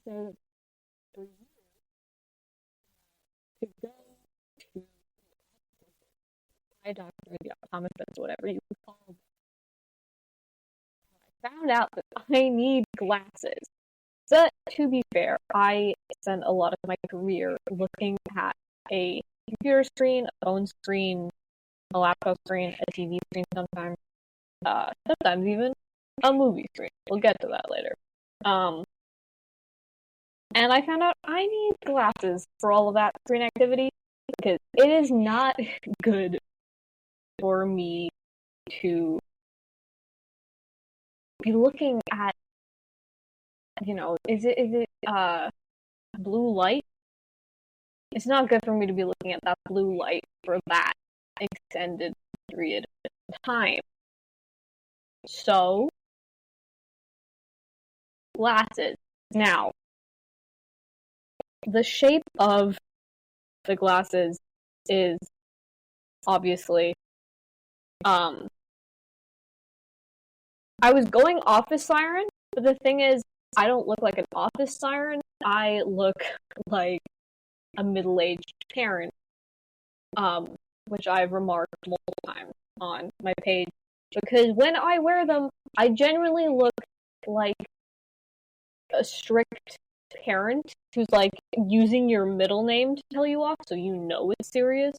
So for you to go to eye doctor, the optometrist, whatever you call them, I found out that I need glasses. But to be fair, I spent a lot of my career looking at a computer screen, a phone screen, a laptop screen, a TV screen sometimes, sometimes even a movie screen. We'll get to that later. And I found out I need glasses for all of that screen activity because it is not good for me to be looking at, is it blue light? It's not good for me to be looking at that blue light for that extended period of time. So, glasses. Now, the shape of the glasses is obviously, I was going office siren, but the thing is, I don't look like an office siren. I look like a middle-aged parent, which I've remarked multiple times on my page, because when I wear them, I genuinely look like a strict parent who's like using your middle name to tell you off, so you know it's serious.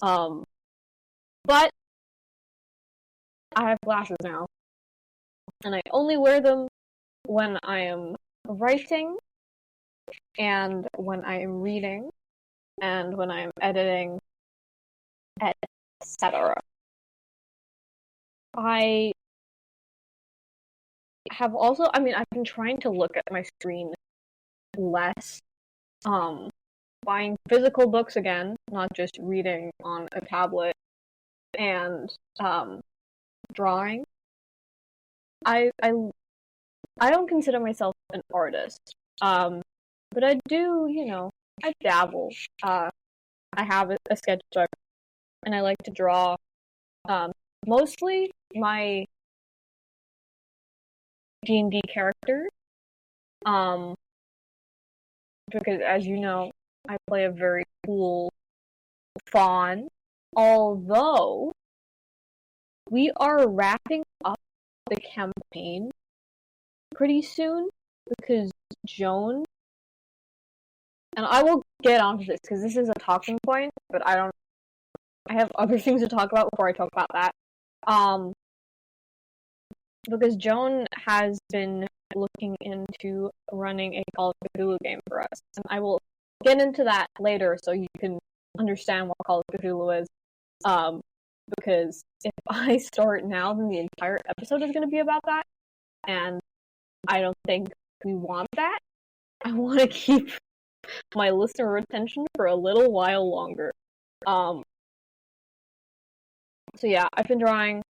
But I have glasses now, and I only wear them when I am writing, and when I am reading, and when I am editing, etc. I have also, I've been trying to look at my screen less, buying physical books again, not just reading on a tablet, and drawing. I don't consider myself an artist, but I do, I dabble. I have a sketchbook, and I like to draw. Mostly my D&D characters, because as you know, I play a very cool fawn. Although we are wrapping up the campaign pretty soon because Joan, and I will get onto this because this is a talking point, but I have other things to talk about before I talk about that. Because Joan has been looking into running a Call of Cthulhu game for us, and I will get into that later so you can understand what Call of Cthulhu is. Because if I start now, then the entire episode is going to be about that, and I don't think we want that. I want to keep my listener retention for a little while longer. So yeah, I've been drawing.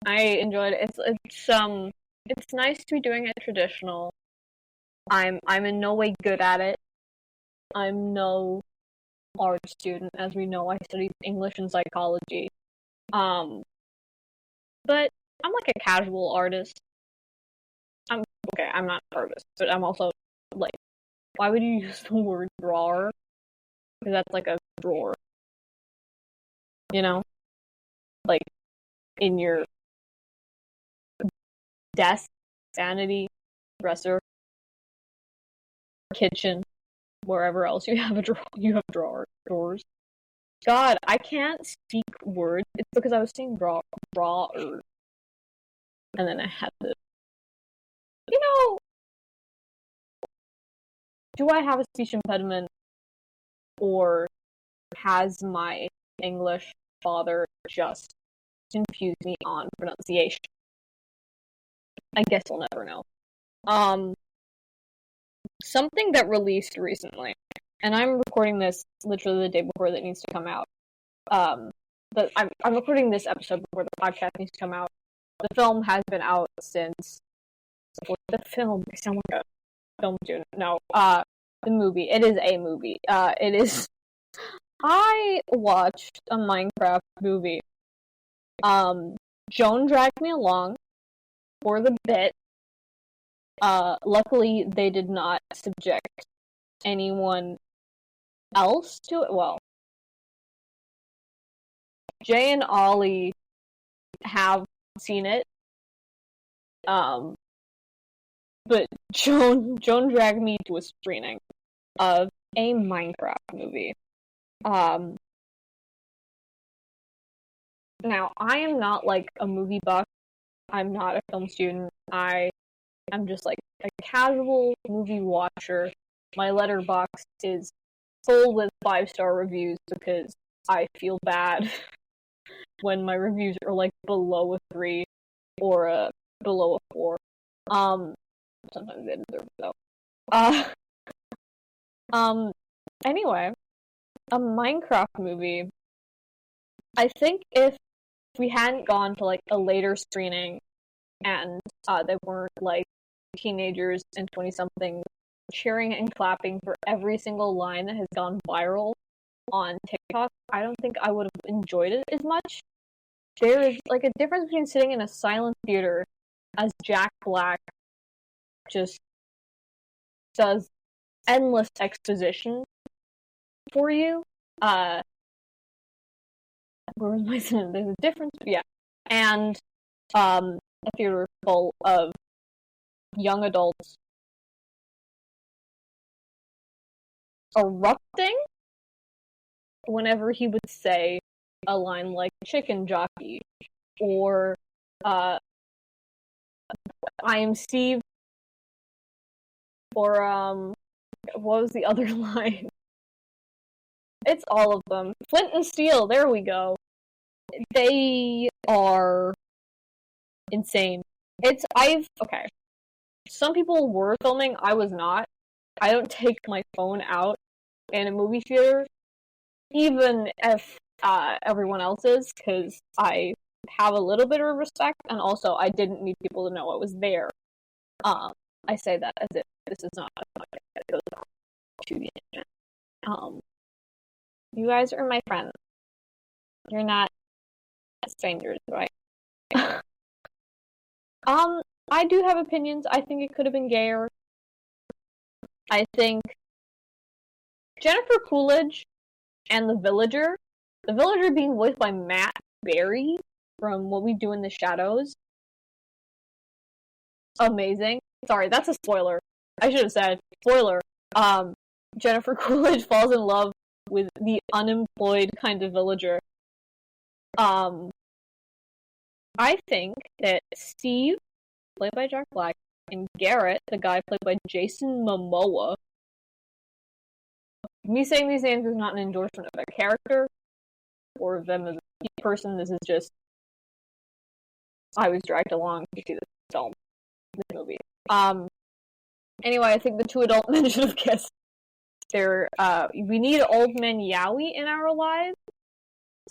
I enjoyed it. It's nice to be doing it traditional. I'm in no way good at it. I'm no art student, as we know. I studied English and psychology. But I'm like a casual artist. I'm not an artist, but I'm also like, why would you use the word drawer? Because that's like a drawer. Like in your desk, vanity, dresser, kitchen, wherever else you have drawers. God, I can't speak words. It's because I was saying drawer, and then I had to. Do I have a speech impediment, or has my English father just confused me on pronunciation? I guess we'll never know. Something that released recently, and I'm recording this literally the day before that needs to come out. But I'm recording this episode before the podcast needs to come out. The film has been out since. The film. I sound like a film student. No, the movie. It is a movie. It is. I watched a Minecraft movie. Joan dragged me along for the bit, Luckily, they did not subject anyone else to it. Well, Jay and Ollie have seen it, but Joan dragged me to a screening of a Minecraft movie. Now, I am not like a movie buff. I'm not a film student. I am just like a casual movie watcher. My letterbox is full with 5-star reviews because I feel bad when my reviews are like below a 3 or below a 4. Sometimes they deserve it though. Anyway, a Minecraft movie. I think if we hadn't gone to like a later screening and they weren't like teenagers and 20-somethings cheering and clapping for every single line that has gone viral on TikTok, I don't think I would have enjoyed it as much. There is like a difference between sitting in a silent theater as Jack Black just does endless exposition for you. Where was my sin? There's a difference, yeah. And a theater full of young adults erupting whenever he would say a line like chicken jockey or I am Steve, or what was the other line? It's all of them. Flint and Steel, there we go. They are insane. Okay. Some people were filming, I was not. I don't take my phone out in a movie theater, even if everyone else is, because I have a little bit of respect, and also I didn't need people to know I was there. I say that as if this is not a podcast that goes on to the internet. You guys are my friends. You're not strangers, right? I do have opinions. I think it could have been gayer. I think Jennifer Coolidge and the Villager being voiced by Matt Berry from What We Do in the Shadows, amazing. Sorry, that's a spoiler. I should have said, spoiler. Jennifer Coolidge falls in love with the unemployed kind of villager. I think that Steve, played by Jack Black, and Garrett, the guy played by Jason Momoa. Me saying these names is not an endorsement of their character or of them as a person. This is just I was dragged along to see this film, this movie. Anyway, I think the two adult men should have kissed. We need Old Man Yowie in our lives.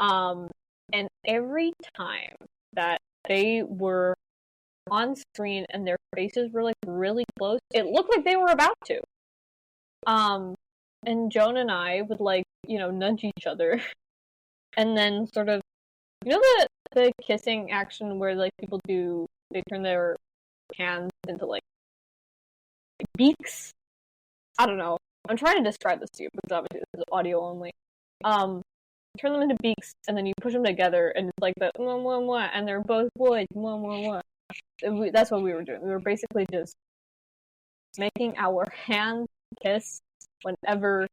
And every time that they were on screen and their faces were like really close, it looked like they were about to. And Joan and I would like, nudge each other. And then sort of, the kissing action where like people they turn their hands into like beaks? I don't know. I'm trying to describe this to you because obviously this is audio only. Turn them into beaks and then you push them together and it's like the mwah, mwah, mwah, and they're both wood, mwah, mwah, mwah. That's what we were doing. We were basically just making our hands kiss whenever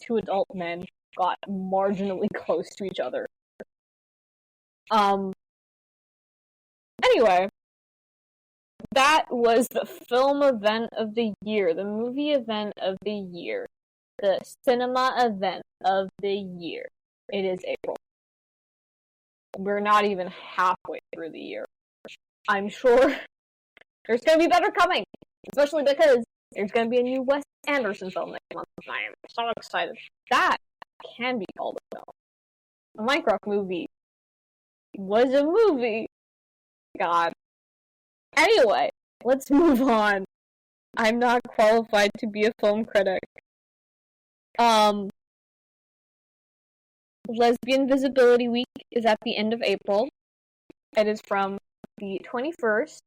two adult men got marginally close to each other. Anyway, that was the film event of the year, the movie event of the year, the cinema event of the year. It is April. We're not even halfway through the year. I'm sure there's going to be better coming, especially because there's going to be a new Wes Anderson film next month. I am so excited. That can be called a film. A Minecraft movie was a movie. God. Anyway, let's move on. I'm not qualified to be a film critic. Lesbian Visibility Week is at the end of April. It is from the 21st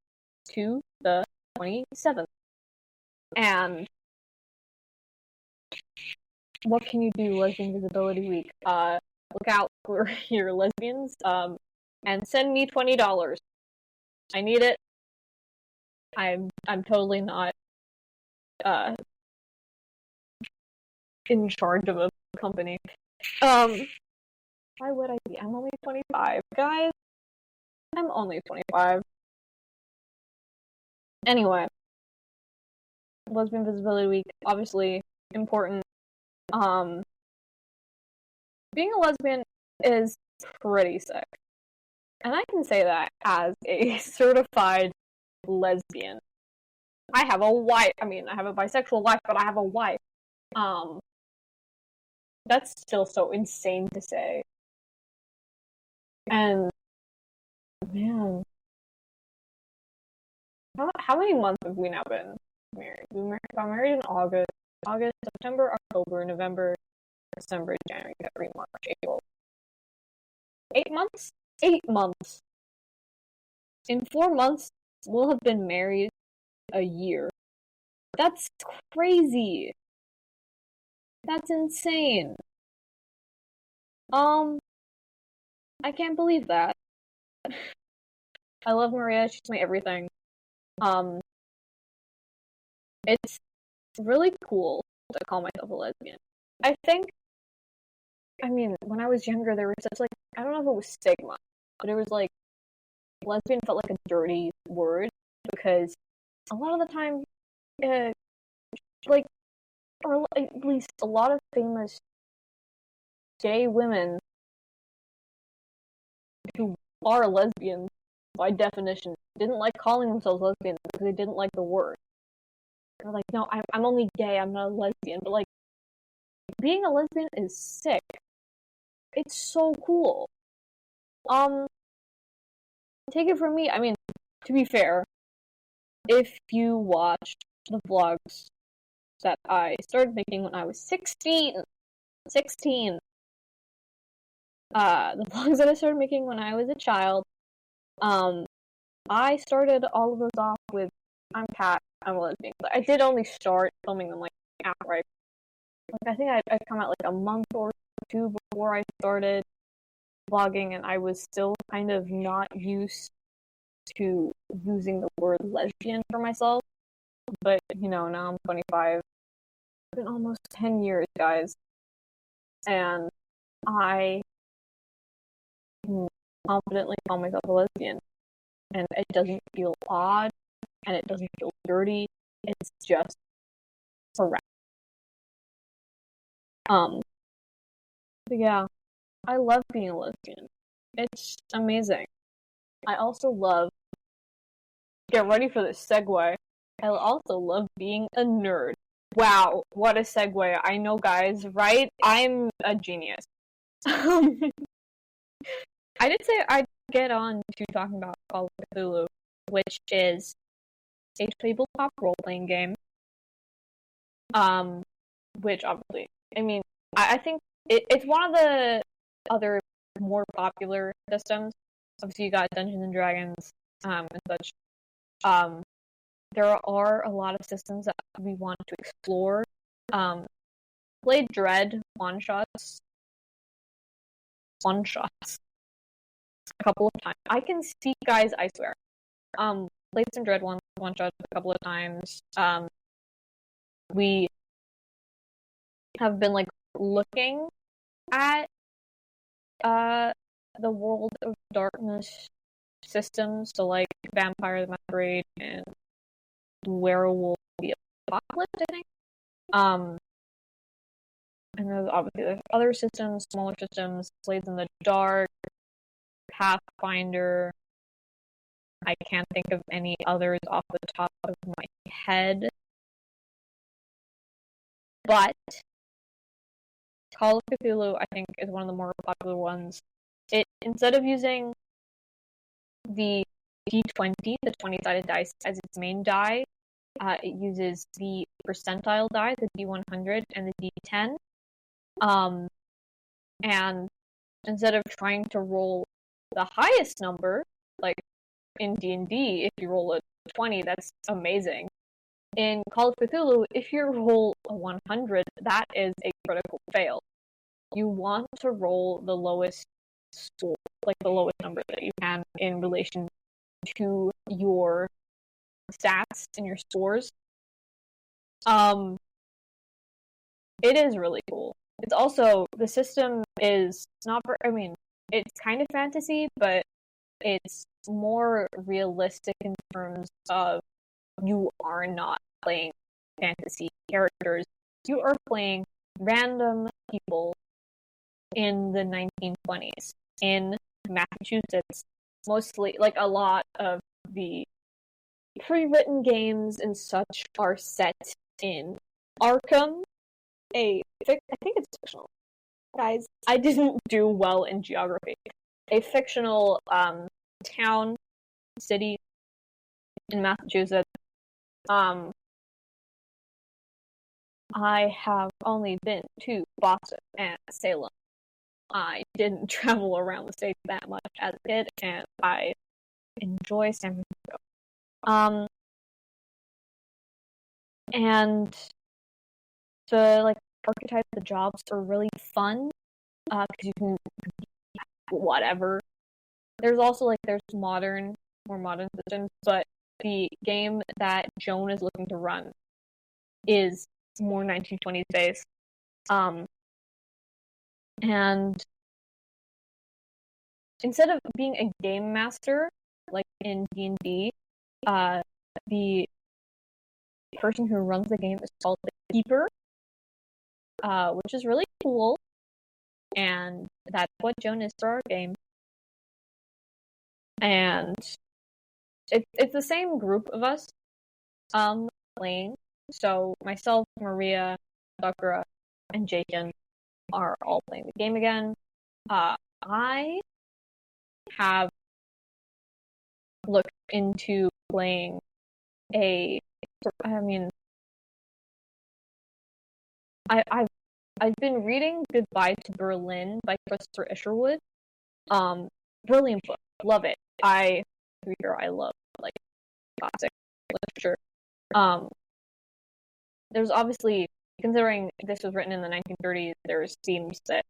to the 27th And what can you do Lesbian Visibility Week? Look out for your lesbians, and send me $20. I need it. I'm totally not in charge of a company. Why would I be? I'm only 25, guys. I'm only 25. Anyway, Lesbian Visibility Week, obviously important. Being a lesbian is pretty sick. And I can say that as a certified lesbian. I have a wife. I mean, I have a bisexual wife, but I have a wife. That's still so insane to say. And, man. How many months have we now been married? We got married in August, September, October, November, December, January, February, March, April. 8 months? 8 months. In 4 months, we'll have been married a year. That's crazy. That's insane. I can't believe that. I love Maria. She's my everything. It's really cool to call myself a lesbian. I think, I mean, when I was younger, there was such, like, I don't know if it was stigma, but it was like, lesbian felt like a dirty word, because a lot of the time, like, or at least a lot of famous gay women who are lesbians, by definition, didn't like calling themselves lesbians because they didn't like the word. They're like, no, I'm only gay, I'm not a lesbian. But, like, being a lesbian is sick. It's so cool. Take it from me, I mean, to be fair, if you watched the vlogs that I started making when I was 16, the vlogs that I started making when I was a child, I started all of those off with, I'm Kat, I'm a lesbian. But I did only start filming them, like, after I think I'd come out, like, a month or two before I started vlogging, and I was still kind of not used to using the word lesbian for myself. But, you know, now I'm 25. It's been almost 10 years, guys. And I can confidently call myself a lesbian. And it doesn't feel odd, and it doesn't feel dirty. It's just correct. But yeah, I love being a lesbian. It's amazing. I also love, get ready for this segue, I also love being a nerd. Wow, what a segue. I know, guys, right? I'm a genius. I did say I'd get on to talking about Call of Cthulhu, which is a tabletop role-playing game. Which obviously, I mean, I think it's one of the other more popular systems. Obviously, you got Dungeons and Dragons, and such. There are a lot of systems that we want to explore. Played Dread one-shots a couple of times. I can speak, guys, I swear. Played some Dread one-shots a couple of times. We have been, like, looking at the World of Darkness systems, so, like, Vampire the Masquerade and Werewolf the Apocalypse, I think. And there's other systems, smaller systems, Blades in the Dark, Pathfinder. I can't think of any others off the top of my head. But Call of Cthulhu, I think, is one of the more popular ones. It, instead of using the D20, the 20-sided dice, as its main die, it uses the percentile die, the D100, and the D10. And instead of trying to roll the highest number, like in D&D, if you roll a 20, that's amazing. in Call of Cthulhu, if you roll a 100, that is a critical fail. You want to roll the lowest score, like the lowest number that you can in relation to your stats and your scores. It is really cool. It's also, the system is not I mean, it's kind of fantasy, but it's more realistic in terms of you are not playing fantasy characters. You are playing random people in the 1920s in Massachusetts. Mostly, like, a lot of the pre-written games and such are set in Arkham. I think it's fictional. Guys, I didn't do well in geography. A fictional town, city in Massachusetts. I have only been to Boston and Salem. I didn't travel around the state that much as a kid, and I enjoy San Francisco. And the, like, archetypes of the jobs are really fun, because you can whatever. There's also, like, there's more modern systems, but the game that Joan is looking to run is more 1920s based. And instead of being a game master, like in D&D, the person who runs the game is called the Keeper, which is really cool. And that's what Joan is for our game. And it's the same group of us playing. So myself, Maria, Sakura, and Jaken are all playing the game again. I have looked into playing I've been reading Goodbye to Berlin by Christopher Isherwood. Brilliant book. Love it. I love, like, classic literature. There's obviously, considering this was written in the 1930s, there's themes that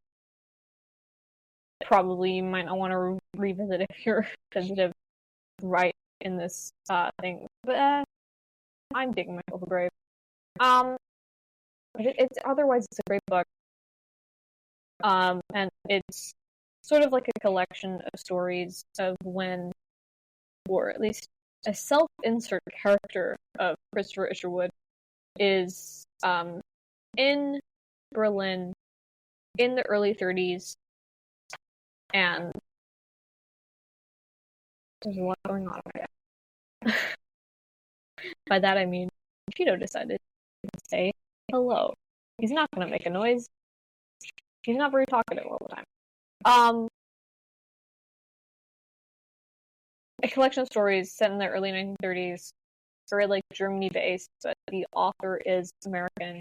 probably you might not want to revisit if you're sensitive right in this thing. But I'm digging myself a grave. Otherwise it's a great book. And it's sort of like a collection of stories of when, or at least a self-insert character of Christopher Isherwood is in Berlin in the early 30s, and there's a lot going on right now. By that I mean, Cheeto decided to say hello. He's not gonna make a noise. He's not very talkative all the time. A collection of stories set in the early 1930s, very, like, Germany based, but the author is American.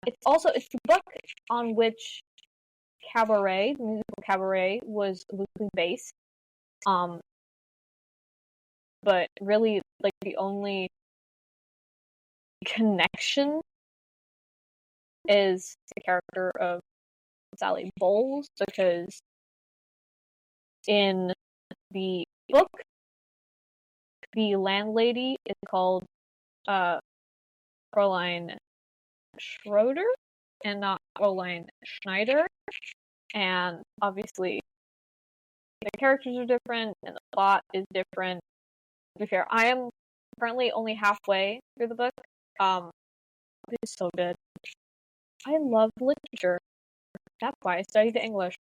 It's the book on which Cabaret, the musical Cabaret, was loosely based. But really, like, the only connection is the character of Sally Bowles, because in the book, the landlady is called Fräulein Schroeder and not Fräulein Schneider, and obviously the characters are different and the plot is different. To be fair, I am currently only halfway through the book. It is so good. I love literature. That's why I studied English.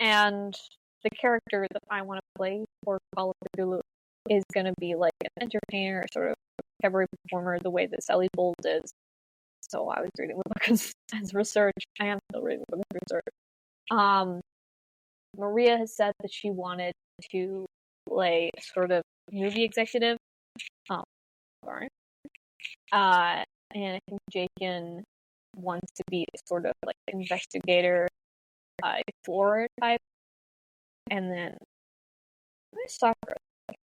And the character that I want to play for Call of Cthulhu is going to be like an entertainer, sort of cabaret performer, the way that Sally Bowles is. So I was reading the book as research. I am still reading the book as research. Maria has said that she wanted to play sort of movie executive. Sorry. And I think Jaken wants to be sort of like investigator, explorer type. And then where's Sakura? I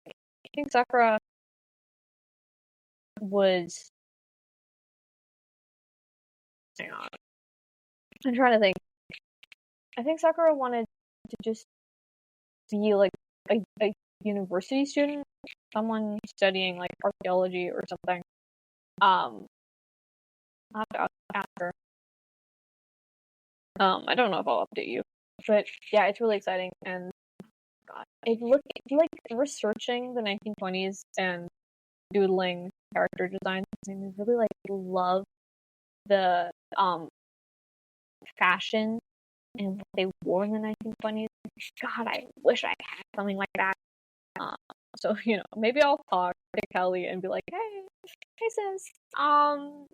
think Sakura was, hang on, I'm trying to think. I think Sakura wanted to just be like a university student, someone studying like archaeology or something. I'll have to ask her. I don't know if I'll update you, but yeah, it's really exciting. And God, if you like researching the 1920s and doodling character designs, and I really like love the fashion and what they wore in the 1920s. God, I wish I had something like that. So maybe I'll talk to Kelly and be like, hey sis,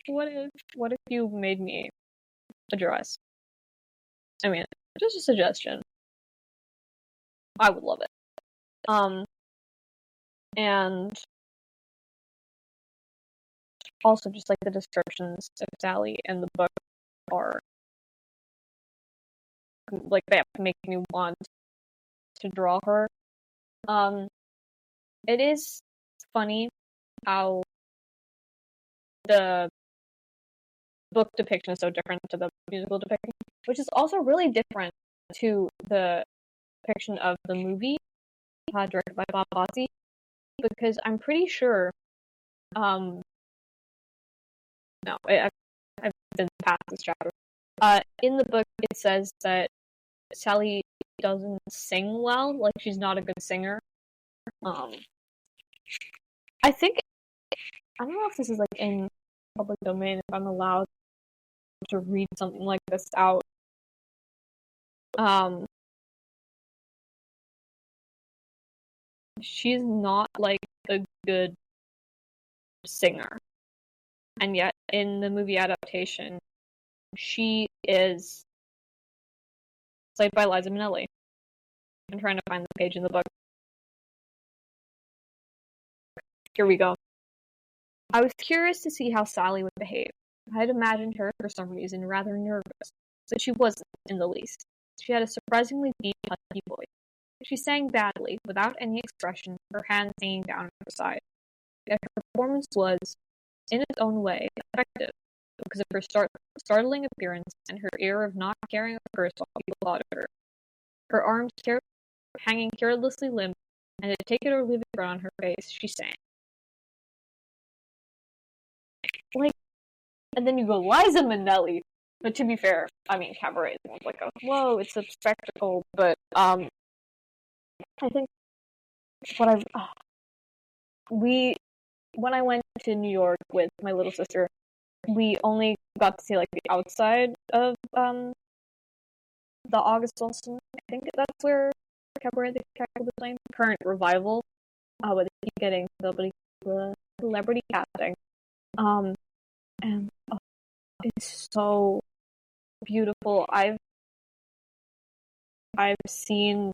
what if you made me a dress? I mean, just a suggestion. I would love it. And also just like the descriptions of Sally in the book are like they make me want to draw her. It is funny how the book depiction is so different to the musical depiction, which is also really different to the depiction of the movie directed by Bob Fosse, because I'm pretty sure no, I've been past this chapter. In the book it says that Sally doesn't sing well, like she's not a good singer. I think, I don't know if this is like in public domain, if I'm allowed to read something like this out. She's not like a good singer, and yet in the movie adaptation, she is played by Liza Minnelli. I'm trying to find the page in the book. Here we go. I was curious to see how Sally would behave. I had imagined her, for some reason, rather nervous, but she wasn't in the least. She had a surprisingly deep, husky voice. She sang badly, without any expression, her hands hanging down at her side. Yet her performance was, in its own way, effective, because of her startling appearance and her air of not caring a curse while people thought of her. Her arms hanging carelessly limp, and to take it or leave it on her face, she sang. And then you go, Liza Minnelli. But to be fair, I mean, cabaret is like whoa, it's a spectacle. But I think when I went to New York with my little sister, we only got to see like the outside of the August Wilson. I think that's where Cabaret the Cat was playing. Current revival, but they keep getting celebrity casting. And it's so beautiful. I've seen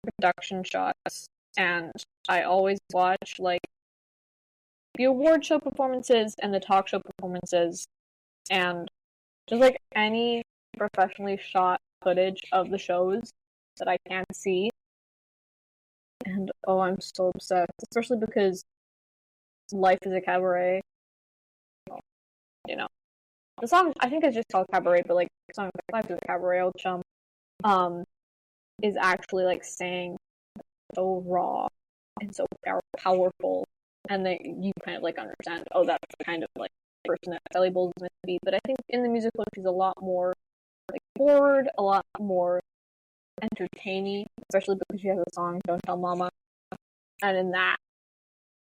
production shots, and I always watch like the award show performances and the talk show performances, and just like any professionally shot footage of the shows that I can see. And I'm so obsessed, especially because Life is a Cabaret. The song, I think it's just called Cabaret, but like the song Life is a Cabaret, Old Chum, is actually like saying so raw and so powerful, and that you kind of like understand, that's the kind of like person that Sally Bowles is meant to be. But I think in the musical she's a lot more like forward, a lot more entertaining, especially because she has a song Don't Tell Mama, and in that,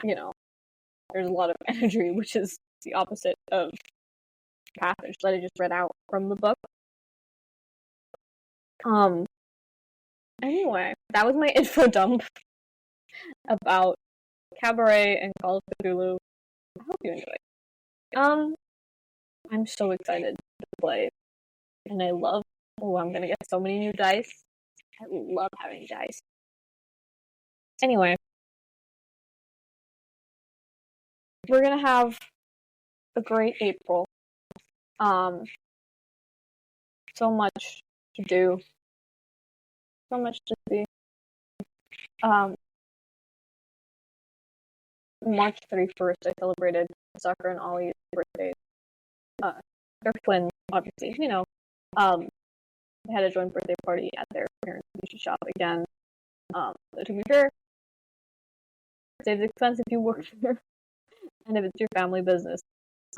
there's a lot of energy, which is the opposite of the passage that I just read out from the book. Anyway, that was my info dump about Cabaret and Call of Cthulhu. I hope you enjoyed. I'm so excited to play, and I love. I'm gonna get so many new dice. I love having dice. Anyway, we're gonna have a great April. So much to do. So much to see. March 31st, I celebrated Soccer and Ollie's birthday. They're twins, obviously. They had a joint birthday party at their parents' sushi shop again. To be fair, it's expensive if you work there, and if it's your family business.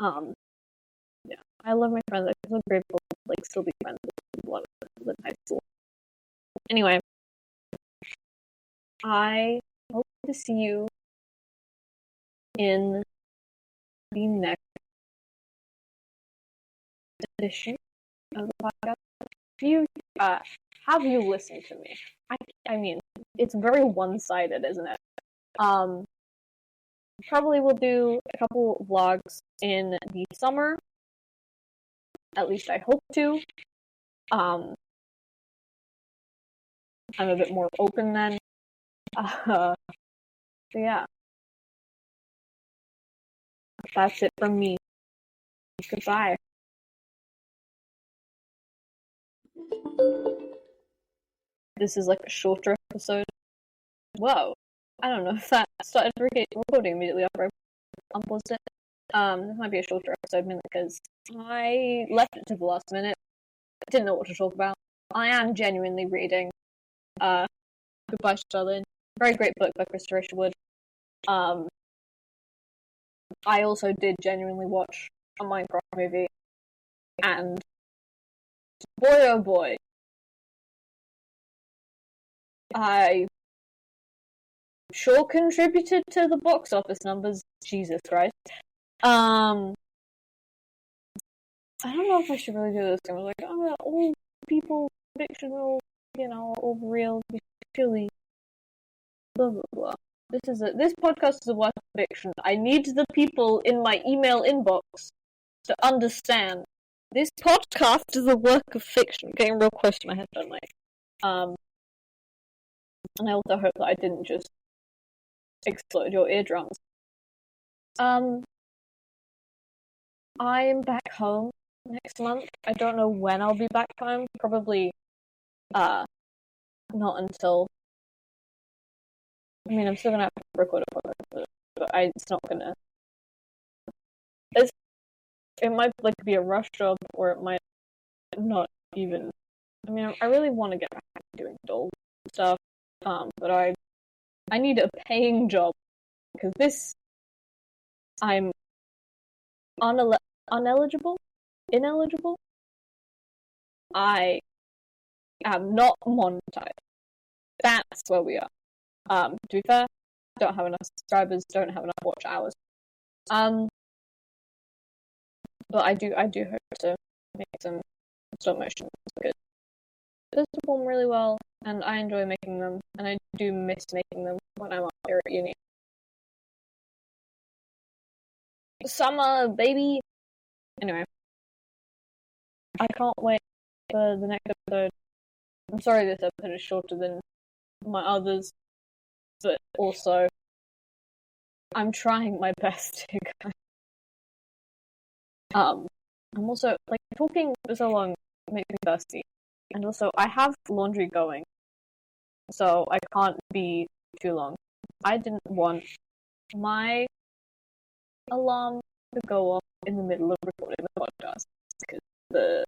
Yeah, I love my friends. I'm so grateful to still be friends with a lot of friends in high school. Anyway, I hope to see you in the next edition of the podcast. Have you listened to me? I mean, it's very one-sided, isn't it? Probably will do a couple vlogs in the summer. At least I hope to. I'm a bit more open then. So yeah. That's it from me. Goodbye. This is like a shorter episode. Whoa. I don't know if that started recording immediately after I unpaused it. This might be a shorter episode mainly because I left it to the last minute. Didn't know what to talk about. I am genuinely reading Goodbye Charlene. Very great book by Christopher Isherwood. I also did genuinely watch a Minecraft movie, and boy oh boy, I sure contributed to the box office numbers. Jesus Christ. I don't know if I should really do this. I was like, oh, all people, fictional, all real, silly, blah blah blah. This podcast is a work of fiction. I need the people in my email inbox to understand this podcast is a work of fiction. I'm getting real close to my headphone mic. And I also hope that I didn't just explode your eardrums. I'm back home next month. I don't know when I'll be back home. Probably not until. I mean, I'm still gonna have to record a podcast, but it's not gonna. It might be a rush job, or it might not even. I mean, I really want to get back to doing doll stuff, but I need a paying job because I'm ineligible. I am not monetized. That's where we are. To be fair, don't have enough subscribers, don't have enough watch hours. But I do hope to make some stop motion because those perform really well, and I enjoy making them, and I do miss making them when I'm up here at uni. Summer, baby! Anyway, I can't wait for the next episode. I'm sorry this episode is shorter than my others, but also I'm trying my best to I'm also talking for so long makes me thirsty. And also I have laundry going. So I can't be too long. I didn't want my alarm to go off in the middle of recording the podcast because the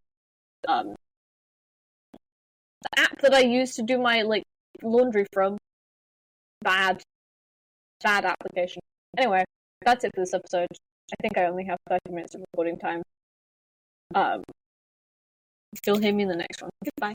app that I use to do my laundry from bad application. Anyway, that's it for this episode. I think I only have 30 minutes of recording time. You'll hear me in the next one. Goodbye.